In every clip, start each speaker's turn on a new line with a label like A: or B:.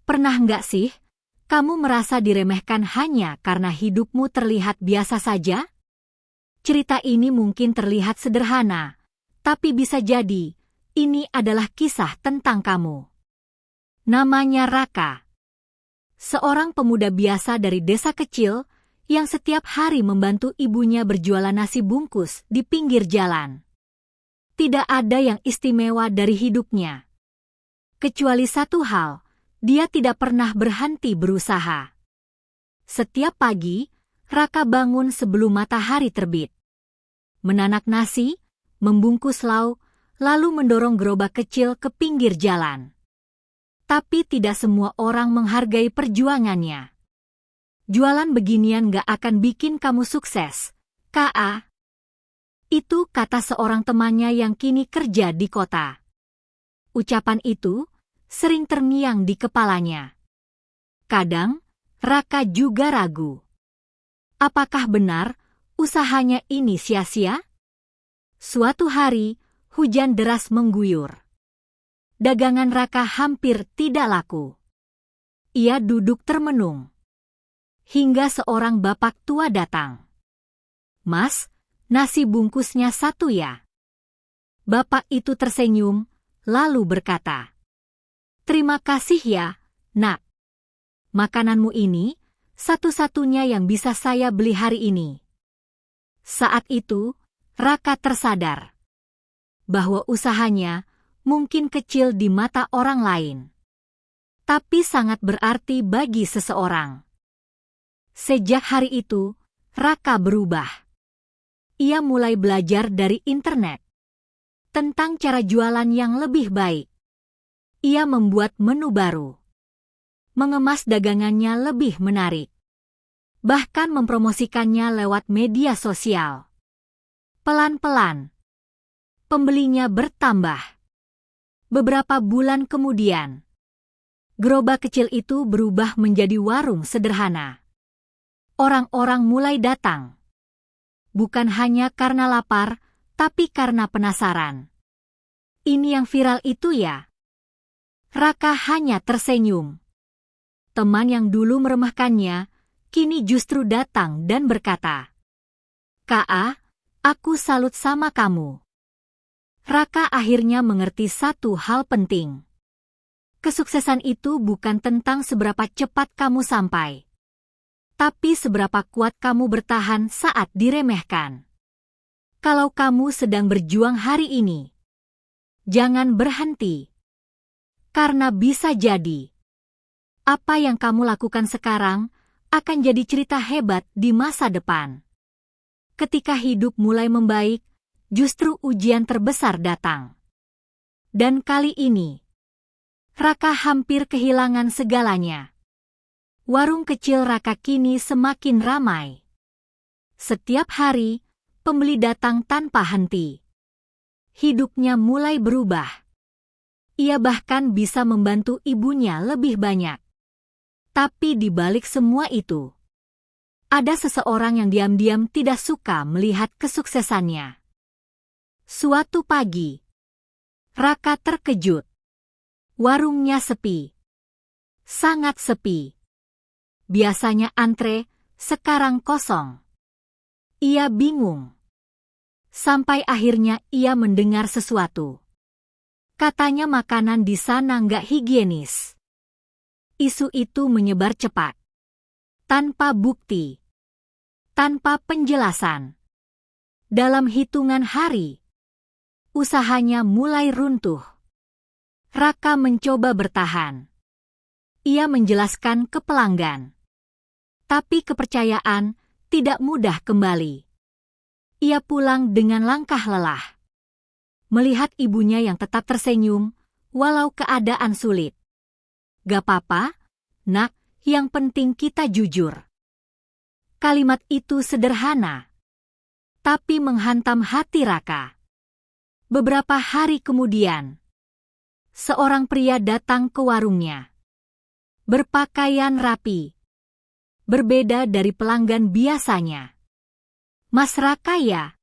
A: Pernah nggak sih, kamu merasa diremehkan hanya karena hidupmu terlihat biasa saja? Cerita ini mungkin terlihat sederhana, tapi bisa jadi ini adalah kisah tentang kamu. Namanya Raka. Seorang pemuda biasa dari desa kecil yang setiap hari membantu ibunya berjualan nasi bungkus di pinggir jalan. Tidak ada yang istimewa dari hidupnya. Kecuali satu hal, dia tidak pernah berhenti berusaha. Setiap pagi, Raka bangun sebelum matahari terbit. Menanak nasi, membungkus lauk, lalu mendorong gerobak kecil ke pinggir jalan. Tapi tidak semua orang menghargai perjuangannya. Jualan beginian gak akan bikin kamu sukses, K.A. Itu kata seorang temannya yang kini kerja di kota. Ucapan itu sering terngiang di kepalanya. Kadang, Raka juga ragu. Apakah benar usahanya ini sia-sia? Suatu hari, hujan deras mengguyur. Dagangan Raka hampir tidak laku. Ia duduk termenung. Hingga seorang bapak tua datang. "Mas, nasi bungkusnya satu ya?" Bapak itu tersenyum, lalu berkata, "Terima kasih ya, Nak. Makananmu ini satu-satunya yang bisa saya beli hari ini." Saat itu, Raka tersadar bahwa usahanya mungkin kecil di mata orang lain, tapi sangat berarti bagi seseorang. Sejak hari itu, Raka berubah. Ia mulai belajar dari internet tentang cara jualan yang lebih baik. Ia membuat menu baru, mengemas dagangannya lebih menarik, bahkan mempromosikannya lewat media sosial. Pelan-pelan, pembelinya bertambah. Beberapa bulan kemudian, gerobak kecil itu berubah menjadi warung sederhana. Orang-orang mulai datang, bukan hanya karena lapar, tapi karena penasaran. "Ini yang viral itu ya?" Raka hanya tersenyum. Teman yang dulu meremehkannya, kini justru datang dan berkata, "K.A., aku salut sama kamu." Raka akhirnya mengerti satu hal penting. Kesuksesan itu bukan tentang seberapa cepat kamu sampai, tapi seberapa kuat kamu bertahan saat diremehkan. Kalau kamu sedang berjuang hari ini, jangan berhenti. Karena bisa jadi, apa yang kamu lakukan sekarang akan jadi cerita hebat di masa depan. Ketika hidup mulai membaik, justru ujian terbesar datang. Dan kali ini, Raka hampir kehilangan segalanya. Warung kecil Raka kini semakin ramai. Setiap hari, pembeli datang tanpa henti. Hidupnya mulai berubah. Ia bahkan bisa membantu ibunya lebih banyak. Tapi di balik semua itu, ada seseorang yang diam-diam tidak suka melihat kesuksesannya. Suatu pagi, Raka terkejut. Warungnya sepi. Sangat sepi. Biasanya antre, sekarang kosong. Ia bingung. Sampai akhirnya ia mendengar sesuatu. Katanya makanan di sana nggak higienis. Isu itu menyebar cepat. Tanpa bukti. Tanpa penjelasan. Dalam hitungan hari, usahanya mulai runtuh. Raka mencoba bertahan. Ia menjelaskan ke pelanggan. Tapi kepercayaan tidak mudah kembali. Ia pulang dengan langkah lelah. Melihat ibunya yang tetap tersenyum, walau keadaan sulit. "Gak apa-apa, Nak, yang penting kita jujur." Kalimat itu sederhana, tapi menghantam hati Raka. Beberapa hari kemudian, seorang pria datang ke warungnya. Berpakaian rapi. Berbeda dari pelanggan biasanya. "Mas Raka ya?"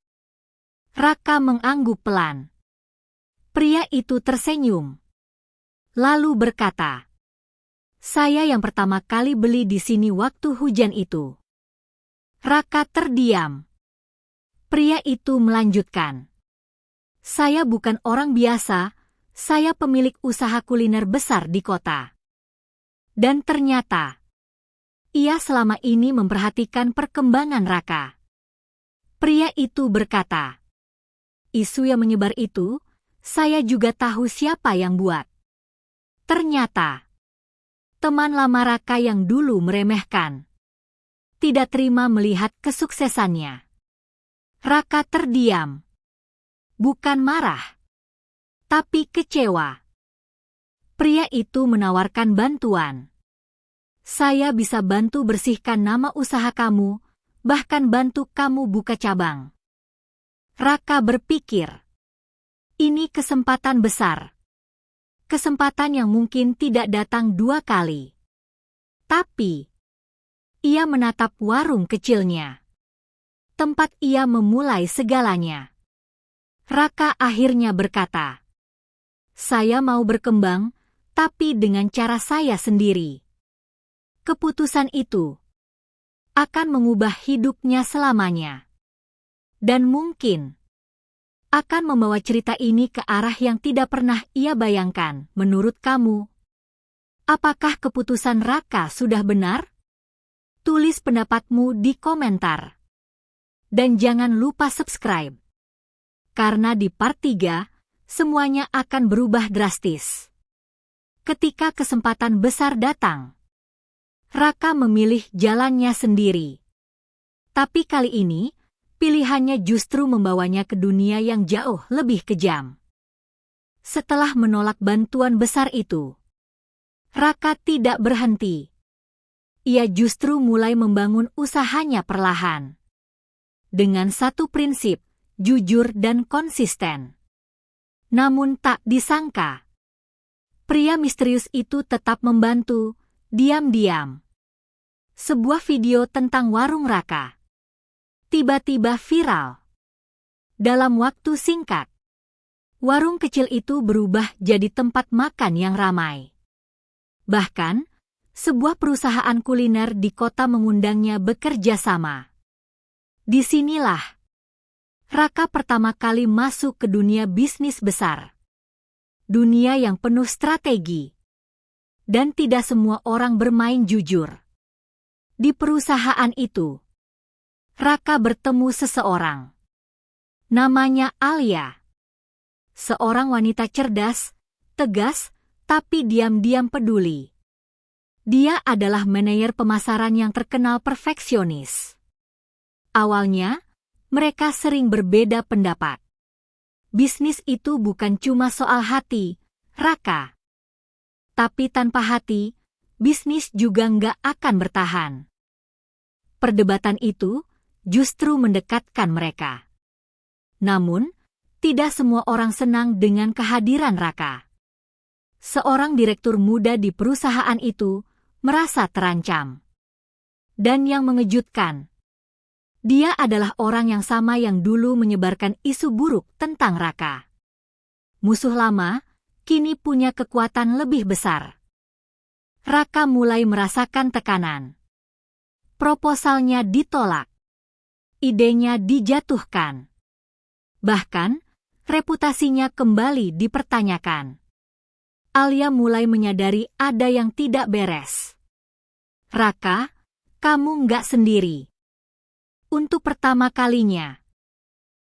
A: Raka mengangguk pelan. Pria itu tersenyum. Lalu berkata, Saya yang pertama kali beli di sini waktu hujan itu. Raka terdiam. Pria itu melanjutkan. Saya bukan orang biasa, saya pemilik usaha kuliner besar di kota. Dan ternyata, ia selama ini memperhatikan perkembangan Raka. Pria itu berkata, isu yang menyebar itu, saya juga tahu siapa yang buat. Ternyata, teman lama Raka yang dulu meremehkan, tidak terima melihat kesuksesannya. Raka terdiam. Bukan marah, tapi kecewa. Pria itu menawarkan bantuan. Saya bisa bantu bersihkan nama usaha kamu, bahkan bantu kamu buka cabang. Raka berpikir, ini kesempatan besar. Kesempatan yang mungkin tidak datang 2 kali. Tapi, ia menatap warung kecilnya. Tempat ia memulai segalanya. Raka akhirnya berkata, saya mau berkembang, tapi dengan cara saya sendiri. Keputusan itu akan mengubah hidupnya selamanya. Dan mungkin akan membawa cerita ini ke arah yang tidak pernah ia bayangkan. Menurut kamu, apakah keputusan Raka sudah benar? Tulis pendapatmu di komentar. Dan jangan lupa subscribe. Karena di part 3, semuanya akan berubah drastis. Ketika kesempatan besar datang, Raka memilih jalannya sendiri. Tapi kali ini, pilihannya justru membawanya ke dunia yang jauh lebih kejam. Setelah menolak bantuan besar itu, Raka tidak berhenti. Ia justru mulai membangun usahanya perlahan. Dengan satu prinsip, jujur dan konsisten. Namun tak disangka, pria misterius itu tetap membantu, diam-diam. Sebuah video tentang warung Raka tiba-tiba viral. Dalam waktu singkat, warung kecil itu berubah jadi tempat makan yang ramai. Bahkan, sebuah perusahaan kuliner di kota mengundangnya bekerja sama. Disinilah Raka pertama kali masuk ke dunia bisnis besar. Dunia yang penuh strategi. Dan tidak semua orang bermain jujur. Di perusahaan itu, Raka bertemu seseorang. Namanya Alia. Seorang wanita cerdas, tegas, tapi diam-diam peduli. Dia adalah manajer pemasaran yang terkenal perfeksionis. Awalnya, mereka sering berbeda pendapat. Bisnis itu bukan cuma soal hati, Raka. Tapi tanpa hati, bisnis juga nggak akan bertahan. Perdebatan itu justru mendekatkan mereka. Namun, tidak semua orang senang dengan kehadiran Raka. Seorang direktur muda di perusahaan itu merasa terancam. Dan yang mengejutkan, dia adalah orang yang sama yang dulu menyebarkan isu buruk tentang Raka. Musuh lama, kini punya kekuatan lebih besar. Raka mulai merasakan tekanan. Proposalnya ditolak. Idenya dijatuhkan. Bahkan, reputasinya kembali dipertanyakan. Alia mulai menyadari ada yang tidak beres. Raka, kamu nggak sendiri. Untuk pertama kalinya,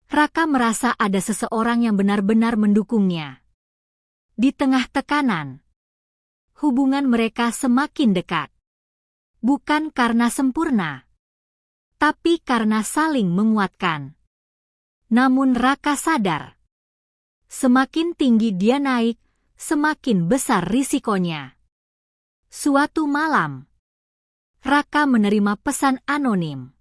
A: Raka merasa ada seseorang yang benar-benar mendukungnya. Di tengah tekanan, hubungan mereka semakin dekat. Bukan karena sempurna, tapi karena saling menguatkan. Namun Raka sadar, semakin tinggi dia naik, semakin besar risikonya. Suatu malam, Raka menerima pesan anonim.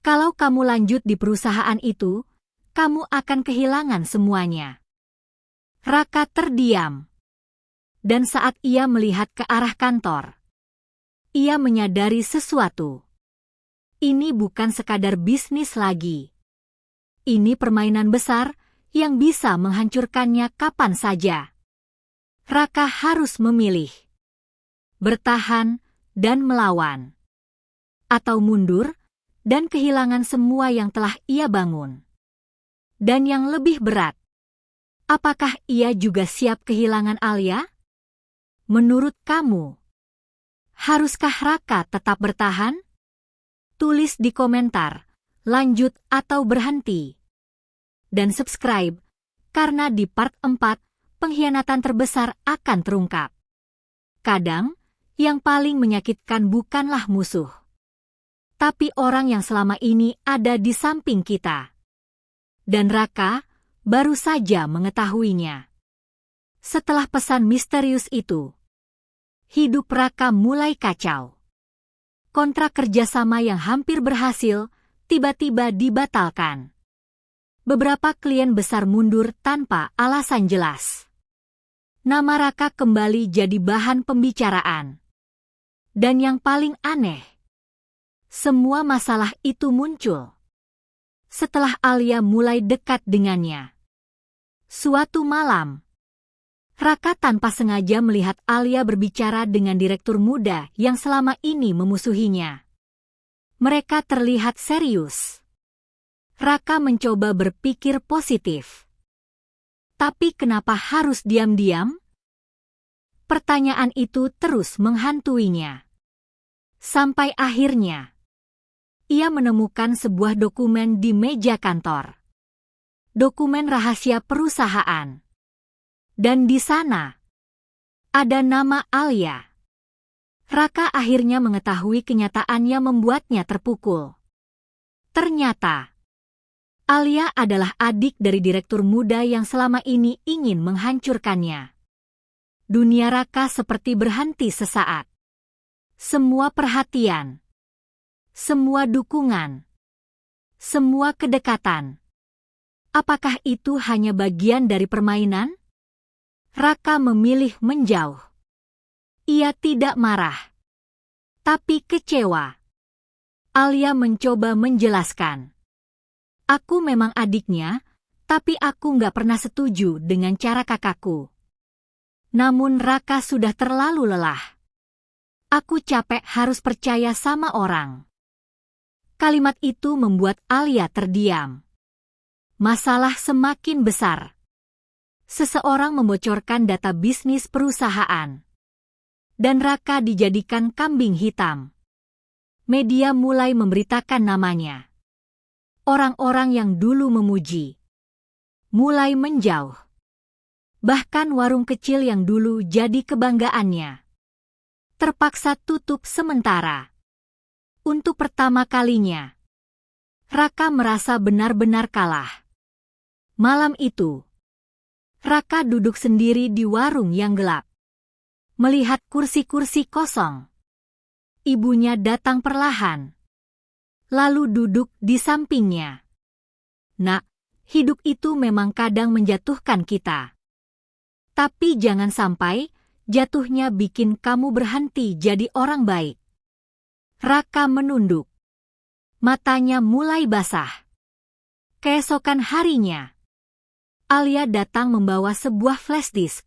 A: Kalau kamu lanjut di perusahaan itu, kamu akan kehilangan semuanya. Raka terdiam. Dan saat ia melihat ke arah kantor, ia menyadari sesuatu. Ini bukan sekadar bisnis lagi. Ini permainan besar yang bisa menghancurkannya kapan saja. Raka harus memilih. bertahan, dan melawan. Atau mundur, dan kehilangan semua yang telah ia bangun. Dan yang lebih berat, apakah ia juga siap kehilangan Alia? Menurut kamu, haruskah Raka tetap bertahan? Tulis di komentar, lanjut atau berhenti. Dan subscribe, karena di part 4, pengkhianatan terbesar akan terungkap. Kadang, yang paling menyakitkan bukanlah musuh, tapi orang yang selama ini ada di samping kita. Dan Raka baru saja mengetahuinya. Setelah pesan misterius itu, hidup Raka mulai kacau. Kontrak kerjasama yang hampir berhasil tiba-tiba dibatalkan. Beberapa klien besar mundur tanpa alasan jelas. Nama Raka kembali jadi bahan pembicaraan. Dan yang paling aneh, semua masalah itu muncul setelah Alia mulai dekat dengannya. Suatu malam, Raka tanpa sengaja melihat Alia berbicara dengan direktur muda yang selama ini memusuhinya. Mereka terlihat serius. Raka mencoba berpikir positif. Tapi kenapa harus diam-diam? Pertanyaan itu terus menghantuinya. Sampai akhirnya, ia menemukan sebuah dokumen di meja kantor. Dokumen rahasia perusahaan. Dan di sana, ada nama Alia. Raka akhirnya mengetahui kenyataan yang membuatnya terpukul. Ternyata, Alia adalah adik dari direktur muda yang selama ini ingin menghancurkannya. Dunia Raka seperti berhenti sesaat. Semua perhatian, semua dukungan, semua kedekatan. Apakah itu hanya bagian dari permainan? Raka memilih menjauh. Ia tidak marah, tapi kecewa. Alia mencoba menjelaskan. Aku memang adiknya, tapi aku nggak pernah setuju dengan cara kakakku. Namun Raka sudah terlalu lelah. Aku capek harus percaya sama orang. Kalimat itu membuat Alia terdiam. Masalah semakin besar. Seseorang membocorkan data bisnis perusahaan. Dan Raka dijadikan kambing hitam. Media mulai memberitakan namanya. Orang-orang yang dulu memuji mulai menjauh. Bahkan warung kecil yang dulu jadi kebanggaannya terpaksa tutup sementara. Untuk pertama kalinya, Raka merasa benar-benar kalah. Malam itu, Raka duduk sendiri di warung yang gelap. Melihat kursi-kursi kosong. Ibunya datang perlahan. Lalu duduk di sampingnya. Nak, hidup itu memang kadang menjatuhkan kita. Tapi jangan sampai jatuhnya bikin kamu berhenti jadi orang baik. Raka menunduk. Matanya mulai basah. Keesokan harinya, Alia datang membawa sebuah flash disk.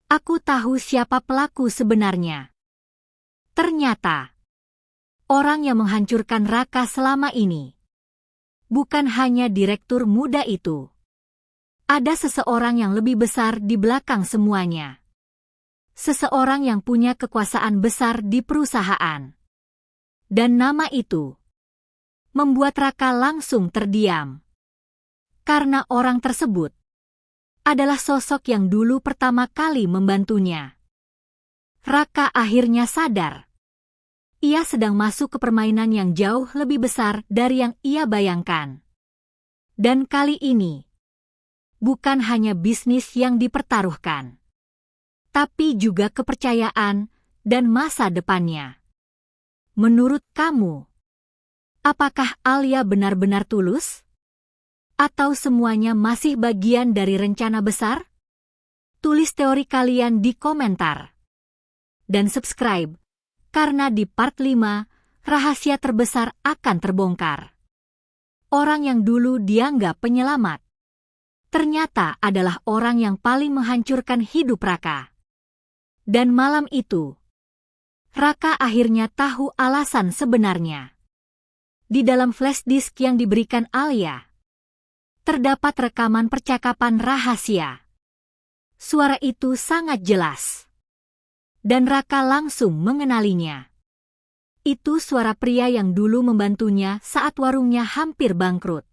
A: Aku tahu siapa pelaku sebenarnya. Ternyata, orang yang menghancurkan Raka selama ini bukan hanya direktur muda itu. Ada seseorang yang lebih besar di belakang semuanya. Seseorang yang punya kekuasaan besar di perusahaan. Dan nama itu membuat Raka langsung terdiam. Karena orang tersebut adalah sosok yang dulu pertama kali membantunya. Raka akhirnya sadar. Ia sedang masuk ke permainan yang jauh lebih besar dari yang ia bayangkan. Dan kali ini, bukan hanya bisnis yang dipertaruhkan, tapi juga kepercayaan dan masa depannya. Menurut kamu, apakah Alia benar-benar tulus? Atau semuanya masih bagian dari rencana besar? Tulis teori kalian di komentar. Dan subscribe, karena di part 5, rahasia terbesar akan terbongkar. Orang yang dulu dianggap penyelamat, ternyata adalah orang yang paling menghancurkan hidup Raka. Dan malam itu, Raka akhirnya tahu alasan sebenarnya. Di dalam flash disk yang diberikan Alia, terdapat rekaman percakapan rahasia. Suara itu sangat jelas. Dan Raka langsung mengenalinya. Itu suara pria yang dulu membantunya saat warungnya hampir bangkrut.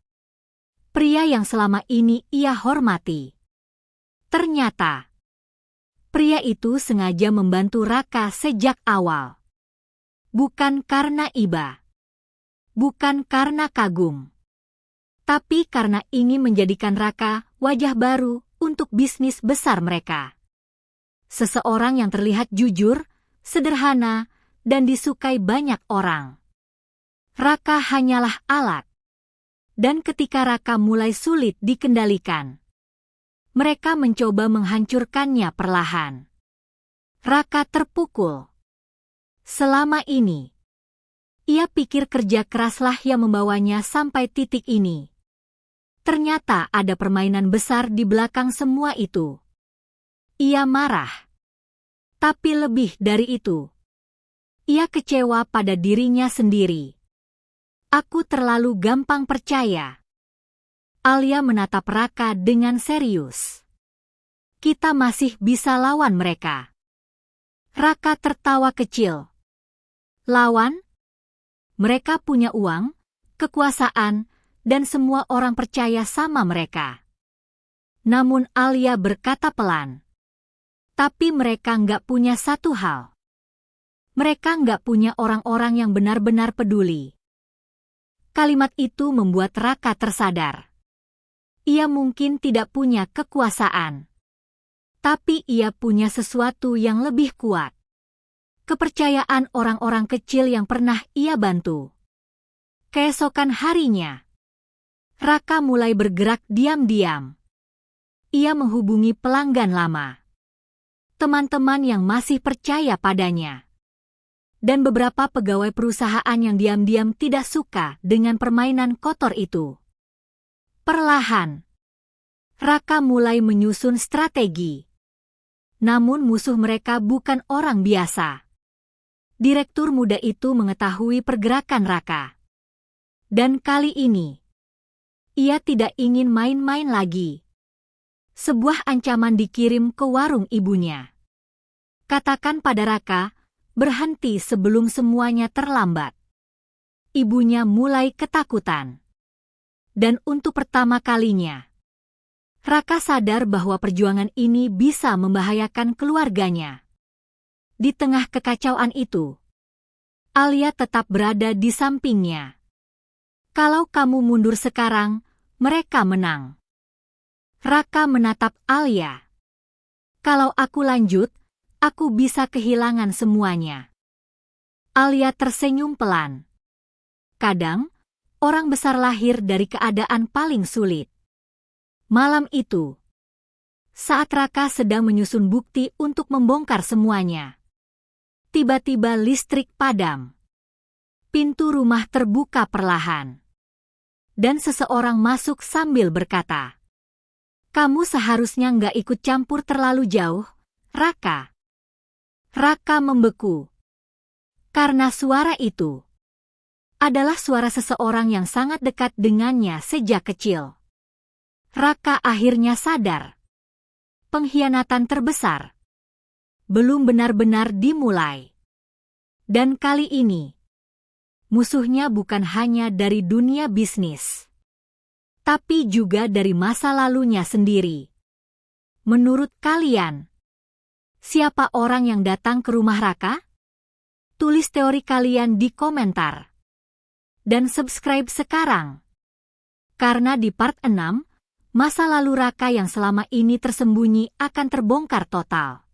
A: Pria yang selama ini ia hormati. Ternyata, pria itu sengaja membantu Raka sejak awal. Bukan karena iba. Bukan karena kagum. Tapi karena ingin menjadikan Raka wajah baru untuk bisnis besar mereka. Seseorang yang terlihat jujur, sederhana, dan disukai banyak orang. Raka hanyalah alat. Dan ketika Raka mulai sulit dikendalikan, mereka mencoba menghancurkannya perlahan. Raka terpukul. Selama ini, ia pikir kerja keraslah yang membawanya sampai titik ini. Ternyata ada permainan besar di belakang semua itu. Ia marah. Tapi lebih dari itu, ia kecewa pada dirinya sendiri. Aku terlalu gampang percaya. Alia menatap Raka dengan serius. Kita masih bisa lawan mereka. Raka tertawa kecil. Lawan? Mereka punya uang, kekuasaan, dan semua orang percaya sama mereka. Namun Alia berkata pelan. Tapi mereka nggak punya satu hal. Mereka nggak punya orang-orang yang benar-benar peduli. Kalimat itu membuat Raka tersadar. Ia mungkin tidak punya kekuasaan. Tapi ia punya sesuatu yang lebih kuat. Kepercayaan orang-orang kecil yang pernah ia bantu. Keesokan harinya, Raka mulai bergerak diam-diam. Ia menghubungi pelanggan lama. Teman-teman yang masih percaya padanya. Dan beberapa pegawai perusahaan yang diam-diam tidak suka dengan permainan kotor itu. Perlahan, Raka mulai menyusun strategi. Namun musuh mereka bukan orang biasa. Direktur muda itu mengetahui pergerakan Raka. Dan kali ini, ia tidak ingin main-main lagi. Sebuah ancaman dikirim ke warung ibunya. Katakan pada Raka, berhenti sebelum semuanya terlambat. Ibunya mulai ketakutan. Dan untuk pertama kalinya, Raka sadar bahwa perjuangan ini bisa membahayakan keluarganya. Di tengah kekacauan itu, Alia tetap berada di sampingnya. Kalau kamu mundur sekarang, mereka menang. Raka menatap Alia. Kalau aku lanjut, aku bisa kehilangan semuanya. Alia tersenyum pelan. Kadang, orang besar lahir dari keadaan paling sulit. Malam itu, saat Raka sedang menyusun bukti untuk membongkar semuanya, tiba-tiba listrik padam. Pintu rumah terbuka perlahan. Dan seseorang masuk sambil berkata, "Kamu seharusnya nggak ikut campur terlalu jauh, Raka." Raka membeku. Karena suara itu adalah suara seseorang yang sangat dekat dengannya sejak kecil. Raka akhirnya sadar. Pengkhianatan terbesar belum benar-benar dimulai. Dan kali ini, musuhnya bukan hanya dari dunia bisnis, tapi juga dari masa lalunya sendiri. Menurut kalian, siapa orang yang datang ke rumah Raka? Tulis teori kalian di komentar. Dan subscribe sekarang. Karena di part 6, masa lalu Raka yang selama ini tersembunyi akan terbongkar total.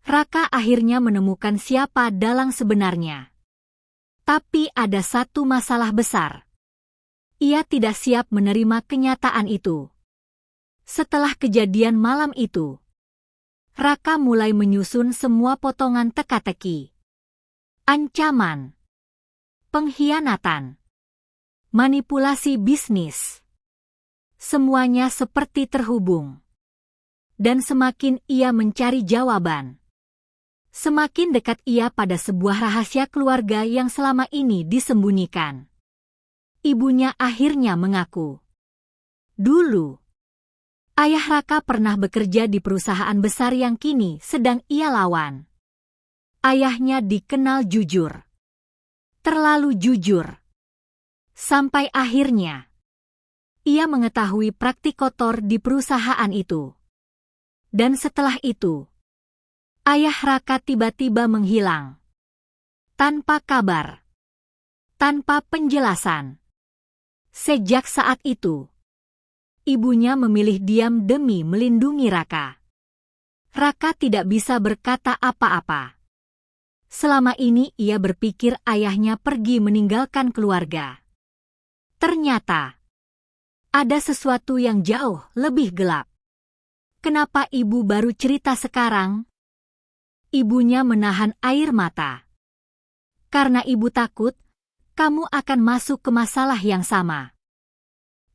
A: Raka akhirnya menemukan siapa dalang sebenarnya. Tapi ada satu masalah besar. Ia tidak siap menerima kenyataan itu. Setelah kejadian malam itu, Raka mulai menyusun semua potongan teka-teki. Ancaman, pengkhianatan, manipulasi bisnis. Semuanya seperti terhubung. Dan semakin ia mencari jawaban, Semakin dekat ia pada sebuah rahasia keluarga yang selama ini disembunyikan. Ibunya akhirnya mengaku. Dulu, ayah Raka pernah bekerja di perusahaan besar yang kini sedang ia lawan. Ayahnya dikenal jujur. Terlalu jujur. Sampai akhirnya, ia mengetahui praktik kotor di perusahaan itu. Dan setelah itu, ayah Raka tiba-tiba menghilang. Tanpa kabar. Tanpa penjelasan. Sejak saat itu, ibunya memilih diam demi melindungi Raka. Raka tidak bisa berkata apa-apa. Selama ini ia berpikir ayahnya pergi meninggalkan keluarga. Ternyata, ada sesuatu yang jauh lebih gelap. Kenapa ibu baru cerita sekarang? Ibunya menahan air mata. Karena ibu takut, kamu akan masuk ke masalah yang sama.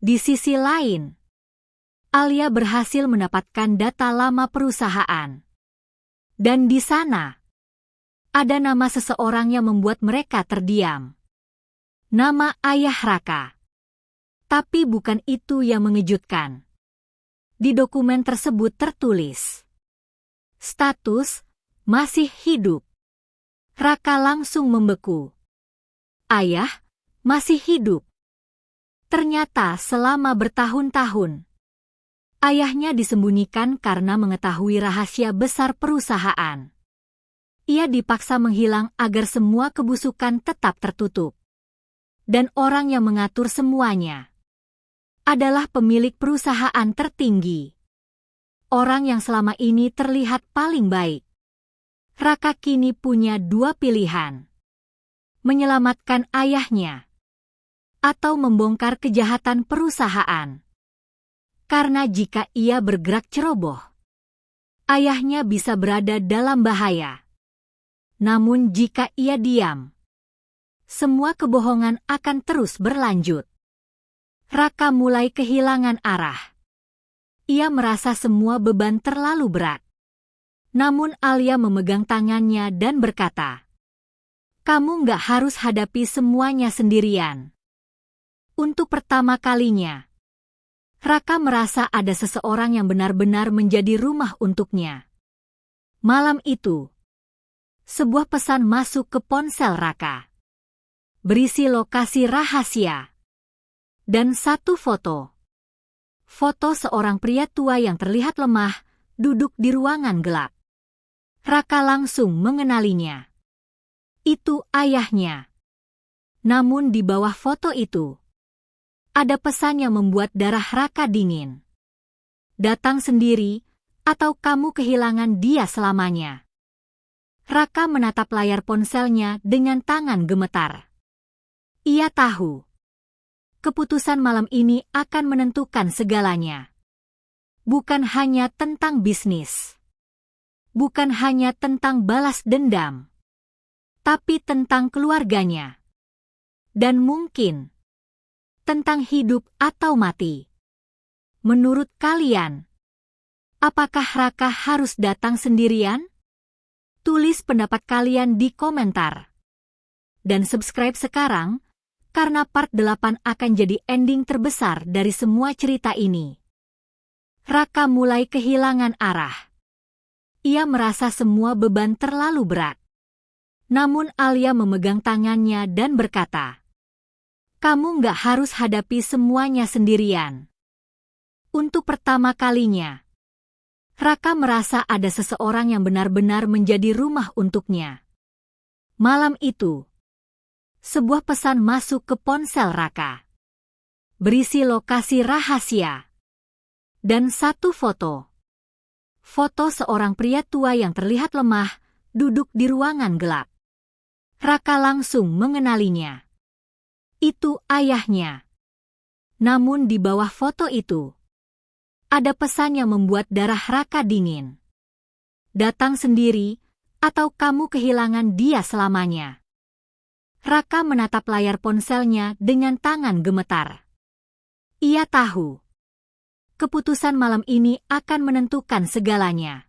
A: Di sisi lain, Alia berhasil mendapatkan data lama perusahaan. Dan di sana, ada nama seseorang yang membuat mereka terdiam. Nama ayah Raka. Tapi bukan itu yang mengejutkan. Di dokumen tersebut tertulis, status masih hidup. Raka langsung membeku. Ayah masih hidup. Ternyata selama bertahun-tahun, ayahnya disembunyikan karena mengetahui rahasia besar perusahaan. Ia dipaksa menghilang agar semua kebusukan tetap tertutup. Dan orang yang mengatur semuanya adalah pemilik perusahaan tertinggi. Orang yang selama ini terlihat paling baik. Raka kini punya dua pilihan. Menyelamatkan ayahnya. Atau membongkar kejahatan perusahaan. Karena jika ia bergerak ceroboh, ayahnya bisa berada dalam bahaya. Namun jika ia diam, semua kebohongan akan terus berlanjut. Raka mulai kehilangan arah. Ia merasa semua beban terlalu berat. Namun Alia memegang tangannya dan berkata, "Kamu nggak harus hadapi semuanya sendirian." Untuk pertama kalinya, Raka merasa ada seseorang yang benar-benar menjadi rumah untuknya. Malam itu, sebuah pesan masuk ke ponsel Raka. Berisi lokasi rahasia. Dan satu foto. Foto seorang pria tua yang terlihat lemah, duduk di ruangan gelap. Raka langsung mengenalinya. Itu ayahnya. Namun di bawah foto itu, ada pesan yang membuat darah Raka dingin. Datang sendiri, atau kamu kehilangan dia selamanya. Raka menatap layar ponselnya dengan tangan gemetar. Ia tahu, keputusan malam ini akan menentukan segalanya. Bukan hanya tentang bisnis. Bukan hanya tentang balas dendam. Tapi tentang keluarganya. Dan mungkin tentang hidup atau mati. Menurut kalian, apakah Raka harus datang sendirian? Tulis pendapat kalian di komentar. Dan subscribe sekarang, karena part 8 akan jadi ending terbesar dari semua cerita ini. Raka mulai kehilangan arah. Ia merasa semua beban terlalu berat. Namun Alia memegang tangannya dan berkata, "Kamu nggak harus hadapi semuanya sendirian." Untuk pertama kalinya, Raka merasa ada seseorang yang benar-benar menjadi rumah untuknya. Malam itu, sebuah pesan masuk ke ponsel Raka. Berisi lokasi rahasia. Dan satu foto. Foto seorang pria tua yang terlihat lemah, duduk di ruangan gelap. Raka langsung mengenalinya. Itu ayahnya. Namun di bawah foto itu, ada pesan yang membuat darah Raka dingin. Datang sendiri, atau kamu kehilangan dia selamanya. Raka menatap layar ponselnya dengan tangan gemetar. Ia tahu, keputusan malam ini akan menentukan segalanya.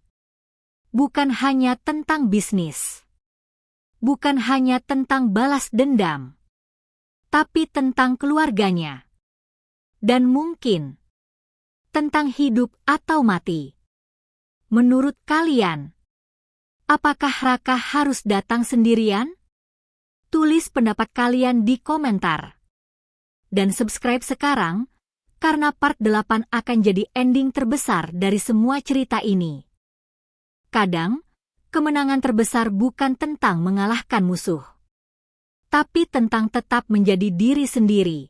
A: bukan hanya tentang bisnis. Bukan hanya tentang balas dendam. Tapi tentang keluarganya. Dan mungkin tentang hidup atau mati. Menurut kalian, apakah Raka harus datang sendirian? Tulis pendapat kalian di komentar. Dan subscribe sekarang, karena part 8 akan jadi ending terbesar dari semua cerita ini. Kadang, kemenangan terbesar bukan tentang mengalahkan musuh, tapi tentang tetap menjadi diri sendiri.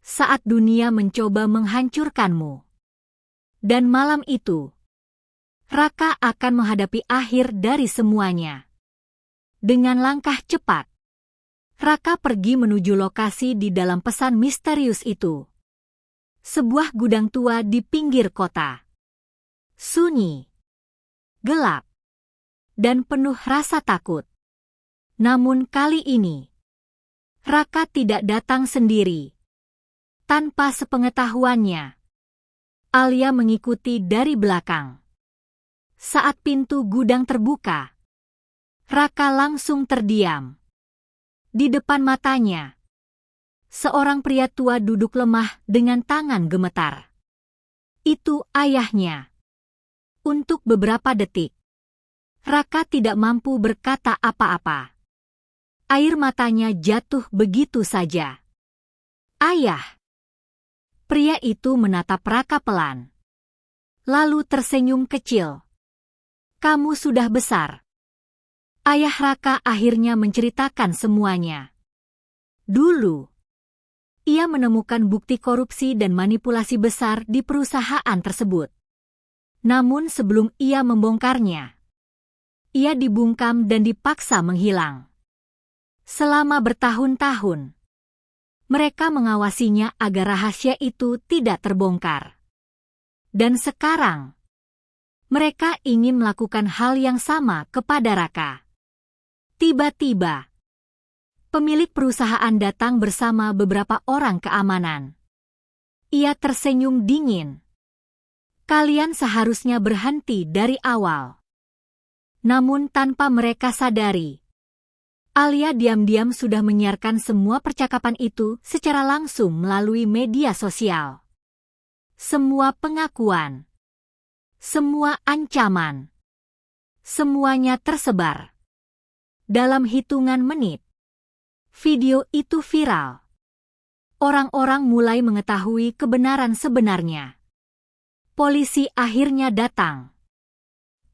A: Saat dunia mencoba menghancurkanmu. Dan malam itu, Raka akan menghadapi akhir dari semuanya. Dengan langkah cepat, Raka pergi menuju lokasi di dalam pesan misterius itu. Sebuah gudang tua di pinggir kota. Sunyi, gelap, dan penuh rasa takut. Namun kali ini, Raka tidak datang sendiri. Tanpa sepengetahuannya, Alia mengikuti dari belakang. Saat pintu gudang terbuka, Raka langsung terdiam. Di depan matanya, seorang pria tua duduk lemah dengan tangan gemetar. Itu ayahnya. Untuk beberapa detik, Raka tidak mampu berkata apa-apa. Air matanya jatuh begitu saja. Ayah! Pria itu menatap Raka pelan. Lalu tersenyum kecil. Kamu sudah besar. Ayah Raka akhirnya menceritakan semuanya. Dulu, ia menemukan bukti korupsi dan manipulasi besar di perusahaan tersebut. Namun sebelum ia membongkarnya, ia dibungkam dan dipaksa menghilang. Selama bertahun-tahun, mereka mengawasinya agar rahasia itu tidak terbongkar. Dan sekarang, mereka ingin melakukan hal yang sama kepada Raka. Tiba-tiba, pemilik perusahaan datang bersama beberapa orang keamanan. Ia tersenyum dingin. Kalian seharusnya berhenti dari awal. Namun tanpa mereka sadari, Alia diam-diam sudah menyiarkan semua percakapan itu secara langsung melalui media sosial. Semua pengakuan, semua ancaman, semuanya tersebar. Dalam hitungan menit, video itu viral. Orang-orang mulai mengetahui kebenaran sebenarnya. Polisi akhirnya datang.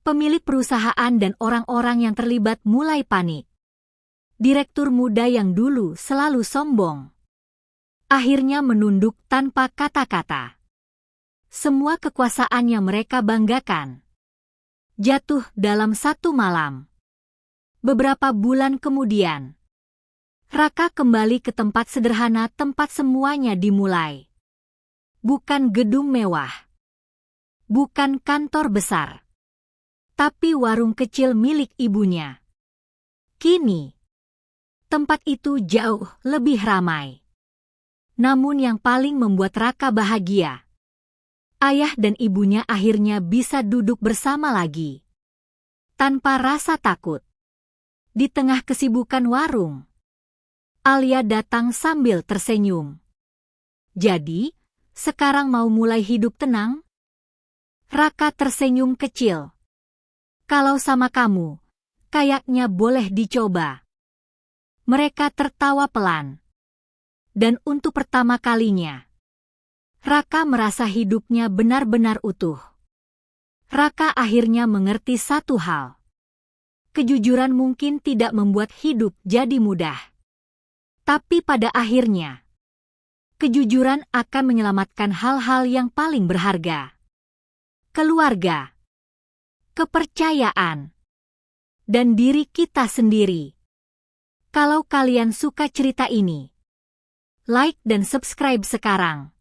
A: Pemilik perusahaan dan orang-orang yang terlibat mulai panik. Direktur muda yang dulu selalu sombong, akhirnya menunduk tanpa kata-kata. Semua kekuasaan yang mereka banggakan jatuh dalam satu malam. Beberapa bulan kemudian, Raka kembali ke tempat sederhana tempat semuanya dimulai. Bukan gedung mewah, bukan kantor besar, tapi warung kecil milik ibunya. Kini, tempat itu jauh lebih ramai. Namun yang paling membuat Raka bahagia, ayah dan ibunya akhirnya bisa duduk bersama lagi. Tanpa rasa takut. Di tengah kesibukan warung, Alia datang sambil tersenyum. Jadi, sekarang mau mulai hidup tenang? Raka tersenyum kecil. Kalau sama kamu, kayaknya boleh dicoba. Mereka tertawa pelan. Dan untuk pertama kalinya, Raka merasa hidupnya benar-benar utuh. Raka akhirnya mengerti satu hal. Kejujuran mungkin tidak membuat hidup jadi mudah. Tapi pada akhirnya, kejujuran akan menyelamatkan hal-hal yang paling berharga. Keluarga, kepercayaan, dan diri kita sendiri. Kalau kalian suka cerita ini, like dan subscribe sekarang.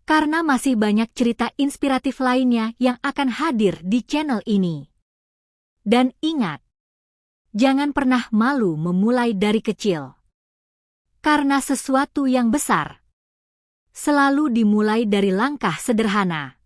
A: Karena masih banyak cerita inspiratif lainnya yang akan hadir di channel ini. Dan ingat, jangan pernah malu memulai dari kecil. Karena sesuatu yang besar selalu dimulai dari langkah sederhana.